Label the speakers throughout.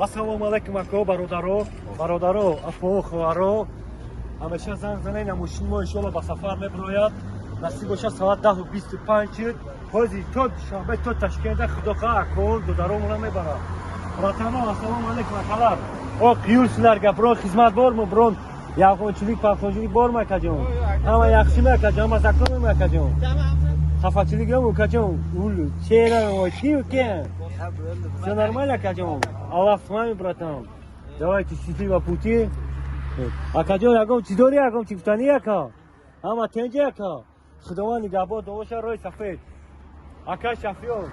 Speaker 1: Ассалому алайкум ако бародаро, афо хоҳаро. Ҳамеша занг занед, машини мо иншоалло ба сафар мебирояд. Насиб бошад соат 10:25 шуд. Ҳозир то шанбе то Ташкент худо хоҳа ако додаромона мебарад. Братано, ассалому алайкум акалар. О қиюсиларга брон хизматбормо брон яғончилик пахтончилик бормо акаҷон. Ҳама яхшиме акаҷон, ҳама закомем акаҷон. Хафачилик ём акаҷон. Ул чера ой кию кен. Всё нормально акаҷон. Аллах с вами, братан. Давайте счастливо пути. Акаҷон ягон чӣ дори ягон чӣ гуфтанӣ ака? Ҳама тенҷи ака. Худованд нигоҳбон бошад роҳи сафед. Ака Шафиён.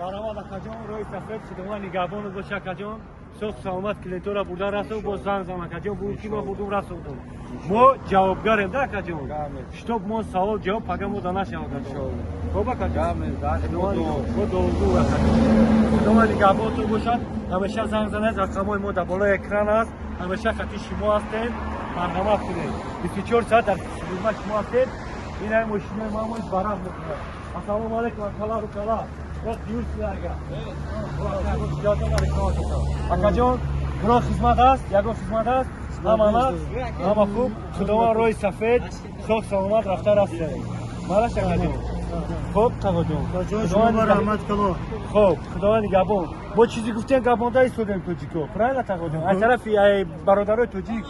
Speaker 1: Баромад акаҷон роҳи сафед худованд нигоҳбон бошад акаҷон. Соҳ саломат клиентора бурда расов бо занг зан акаҷон бу ки мо бурдум расовдум. Мо ҷавобгарем да акаҷон. Штоб мо савол ҷавоб пага мо данашавад акаҷон. Хоб акаҷон. Мо довду акаҷон. Худованд нигоҳбонтон бошад. Ҳамеша занг занед, рақамҳои мо дар болои экран аст. Ҳамеша хати шумо ҳастем. Марҳамат кунед. 24 соат дар хизмат шумо ҳастем. Ин мошинаи мо ҳамоиш барам мекунад. Ассалому алайкум акалару калар. Акаҷон, бирон хизмат аст, ягон хизмат аст, ҳама хуб, худованд роҳи сафед, сог саломат рафта растем. Мараш акаҷон. Хуб, тағоҷон.
Speaker 2: Шумо раҳмат кало.
Speaker 1: Хуб, худованд нигоҳбон. Мо чизи гуфтем гапонда истодем тоҷико. Правильно тағоҷон? Аз тарафи бародарои тоҷик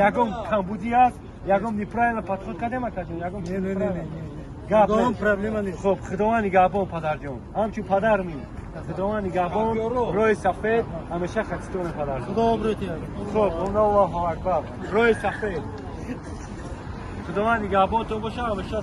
Speaker 1: ягон камбудӣ аст, ягон неправильно подход кардем акаҷон, ягон
Speaker 2: Не.
Speaker 1: гап
Speaker 2: Дом проблема нест.
Speaker 1: хуб, худованд нигоҳбон падарҷон. Ҳамчун падар ми. Худованд нигоҳбон, роҳи сафед, ҳамеша хатитоне падарҷон.
Speaker 2: Худо обрӯти.
Speaker 1: Хуб, Аллоҳу акбар. Роҳи сафед. Худованд нигоҳбонтон бошад, ҳамеша